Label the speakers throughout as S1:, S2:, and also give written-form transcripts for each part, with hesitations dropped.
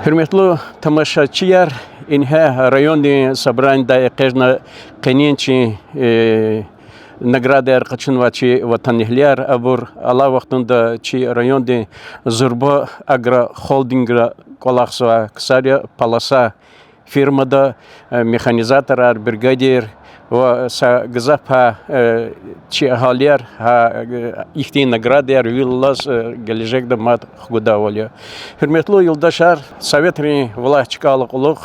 S1: Hürmetli tamaşaçılar, inhe rayonda sabranda qejna qeninçi nagrada erqaçın vaçi vatanihler abur Allah vaxtında çi rayonda zurba agra holdingra kolaqsa kısaca palasa firmada mexanizator brigadir ve sa gızapa çi ahaliyer ha ihti nagrader villas gelecekte mat xuda oluyor. Hürmetli yoldaşlar, Sovetri власть улуг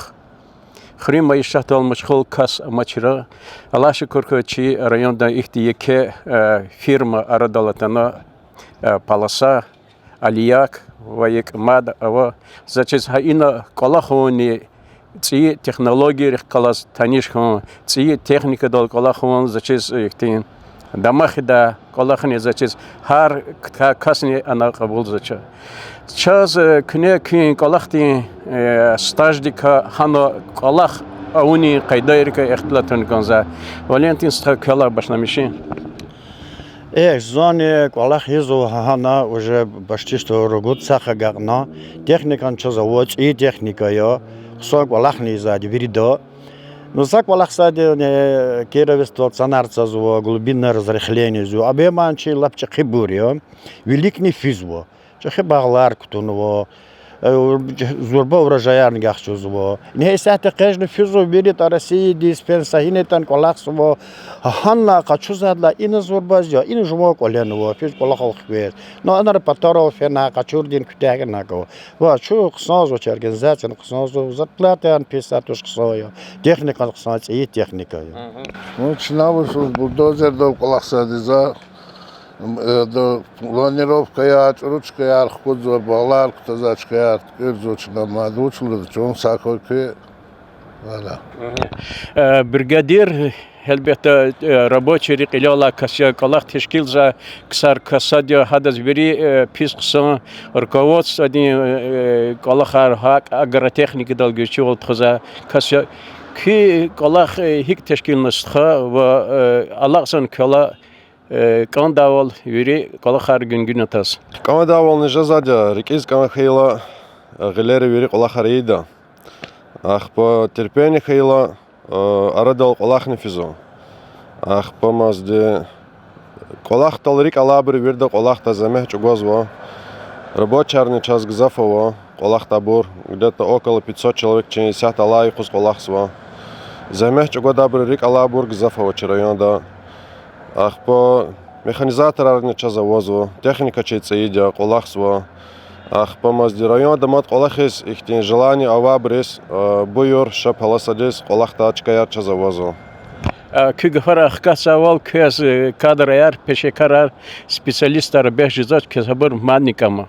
S1: Хрим маишат алмашхол кас мачира Allah şükür ki rayonda ihtiyake firma aradalатана palasa aliyak ve yekmad ve zaçız haina kolahoni ці технологии калас танишхон ці техника дал колахон зачис ихтин дамахида колахни зачис хар касни ана кабул зача час кне кин колахти стаждика хано колах ауни кайдайрика ихтлатун конза валентин стакала башнамиши
S2: зоне колах изу хана уже почти что год саха гагна техникан чо завод и техника я сок валахни зади виридо но сак валах сади не керовество цанарца зу глубинное разрыхление зу абеманчи лапча хибурио великний физво чахе баглар кутунво зурба урожаярн гахчузво не сахте кежны физо берет России диспенсахинетан колахсво ханна качузадла ин зурбазя ин жумо коленво физ колахол хвет но анар паторов фена качурдин кутягнако ва чу ксозо организация ксозо зарплатан писатуш ксоя техника ксоя и техника
S3: ну чинавус бульдозер до колахсадиза до планировка ручка архудзо балар ктазачка эрзочна мадучлы чон сакоки вала
S1: бригадир elbette рабочий рекиляла кася колах тешкил за ксар касадия хадас бери писксан руководство один колахар хак агротехники долгичул тхаза кася ки колах хик тешкил насха ва аллахсан кола кандавал юри колахар gün atas.
S4: Кандавал не жазадя рекиз канахила гелери юри колахар ида. Ах по терпение хила арадал колахни физо. Ах по мазде колах талрик алабр вирда колах тазамех чугозво. Рабочарный час гзафово колах табур где-то около 500 человек 50 алайхус колахсво. Замех чугодабр рик алабур гзафово районда. Ах по механизаторарный час завозво техника чейца идя колахсво. Ах по мазде районда мат колахис ихтин желание авабрис буйор шапаласадис колахта ачкаяр час завозво.
S1: Kügüfara kasavol köz kadrayar peşekarar специалисттар бежизат kesabur madnikama.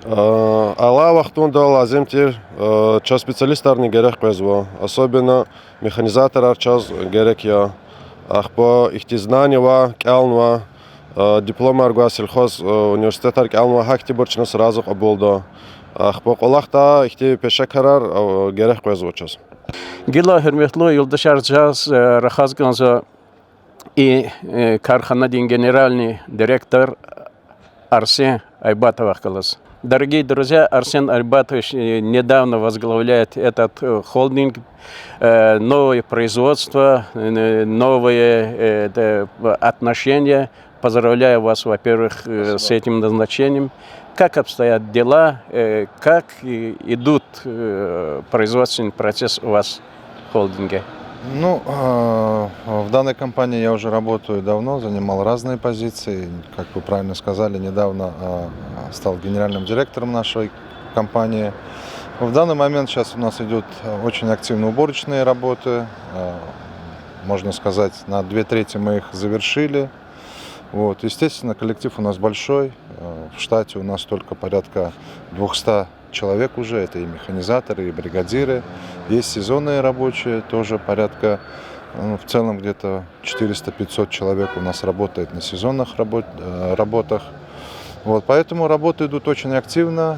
S4: Алла вахтунда лазимтир час специалисттар не герек пезво, особенно механизаторар час герек я. Ах по ихтизнанива кялнва диплом аргуа сельхоз университетар кялнва хактибурчна сразу оболдо. Ах по колахта ихти пешекарар герек пезво час.
S1: Gila hürmetli yoldaşlarcağız Rahazganza и Карханадин генеральный директор Арсен Айбатов калас. Дорогие друзья, Арсен Айбатович недавно возглавляет этот холдинг, новое производство, новые отношения. Поздравляю вас, во-первых, с этим назначением. Как обстоят дела, как идут производственный процесс у вас в холдинге?
S5: Ну, в данной компании я уже работаю давно, занимал разные позиции. Как вы правильно сказали, недавно стал генеральным директором нашей компании. В данный момент сейчас у нас идут очень активные уборочные работы. Можно сказать, на 2/3 мы их завершили. Вот. Естественно, коллектив у нас большой. В штате у нас только порядка 200 человек уже. Это и механизаторы, и бригадиры. Есть сезонные рабочие, тоже порядка, в целом где-то 400-500 человек у нас работает на сезонных работах. Вот. Поэтому работы идут очень активно.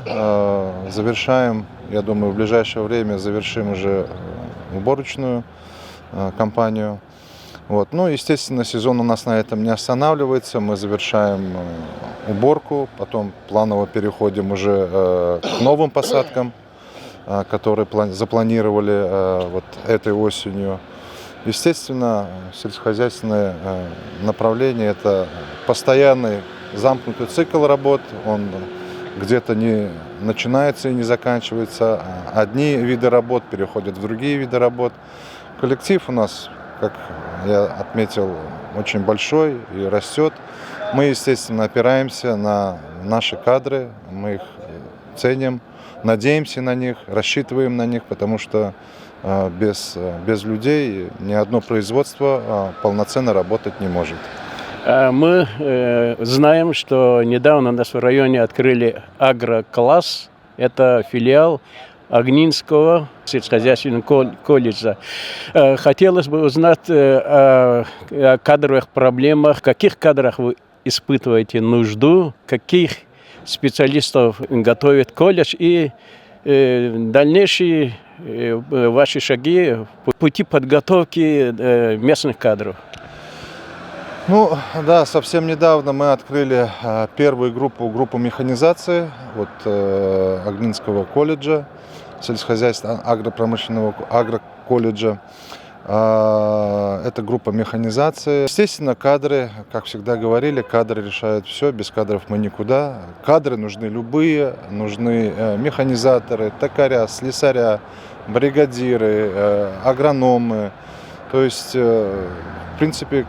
S5: Завершаем, я думаю, в ближайшее время завершим уже уборочную кампанию. Вот. Ну, естественно, сезон у нас на этом не останавливается. Мы завершаем уборку, потом планово переходим уже к новым посадкам. которые запланировали вот этой осенью. Естественно, сельскохозяйственное направление – это постоянный замкнутый цикл работ, он где-то не начинается и не заканчивается. Одни виды работ переходят в другие виды работ. Коллектив у нас, как я отметил, очень большой и растет. Мы, естественно, опираемся на наши кадры, мы их ценим, надеемся на них, рассчитываем на них, потому что без людей ни одно производство полноценно работать не может.
S1: Мы знаем, что недавно у нас в районе открыли агрокласс. Это филиал Огнинского сельскохозяйственного колледжа. Хотелось бы узнать о кадровых проблемах, в каких кадрах вы испытываете нужду, каких специалистов готовит колледж и дальнейшие ваши шаги по пути подготовки местных кадров.
S5: Ну да, совсем недавно мы открыли первую группу механизации от Огнинского колледжа, сельскохозяйственного агропромышленного агроколледжа. Это группа механизации. Естественно, кадры, как всегда говорили, кадры решают все, без кадров мы никуда. Кадры нужны любые, нужны механизаторы, токаря, слесаря, бригадиры, агрономы. То есть, в принципе,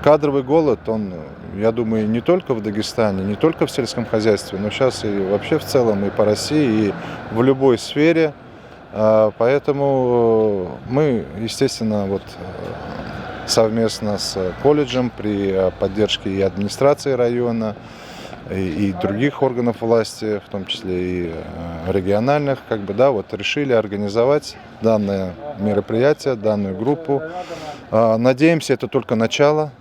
S5: кадровый голод, он, я думаю, не только в Дагестане, не только в сельском хозяйстве, но сейчас и вообще в целом, и по России, и в любой сфере. Поэтому мы, естественно, совместно с колледжем при поддержке и администрации района, и других органов власти, в том числе и региональных, решили организовать данное мероприятие, данную группу. Надеемся, это только начало,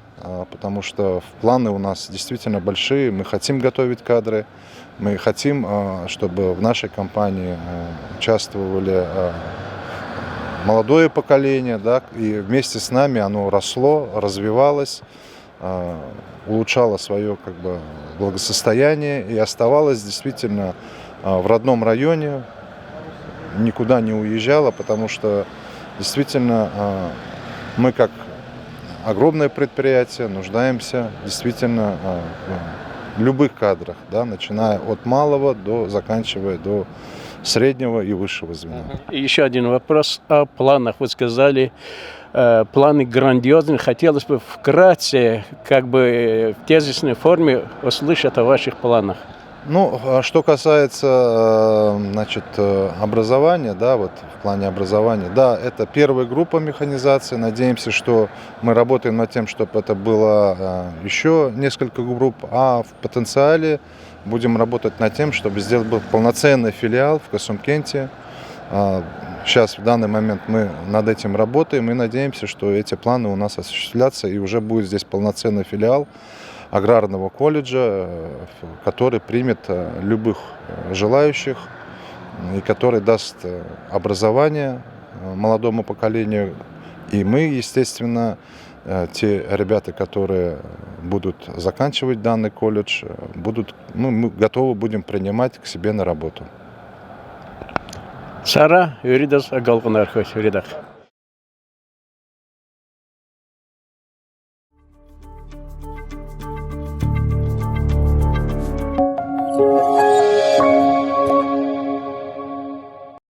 S5: потому что планы у нас действительно большие, мы хотим готовить кадры. Мы хотим, чтобы в нашей компании участвовали молодое поколение, да, и вместе с нами оно росло, развивалось, улучшало свое благосостояние и оставалось действительно в родном районе, никуда не уезжало, потому что действительно мы как огромное предприятие нуждаемся действительно в любых кадрах, да, начиная от малого заканчивая до среднего и высшего звена.
S1: Еще один вопрос о планах. Вы сказали, планы грандиозные. Хотелось бы вкратце, в тезисной форме услышать о ваших планах.
S5: Ну, что касается, образования, в плане образования, да, это первая группа механизации. Надеемся, что мы работаем над тем, чтобы это было еще несколько групп, а в потенциале будем работать над тем, чтобы сделать был полноценный филиал в Касумкенте. Сейчас, в данный момент, мы над этим работаем и надеемся, что эти планы у нас осуществлятся и уже будет здесь полноценный филиал аграрного колледжа, который примет любых желающих и который даст образование молодому поколению. И мы, естественно, те ребята, которые будут заканчивать данный колледж, мы готовы будем принимать к себе на работу.
S1: Сара, юридас, агалгунар, юридах.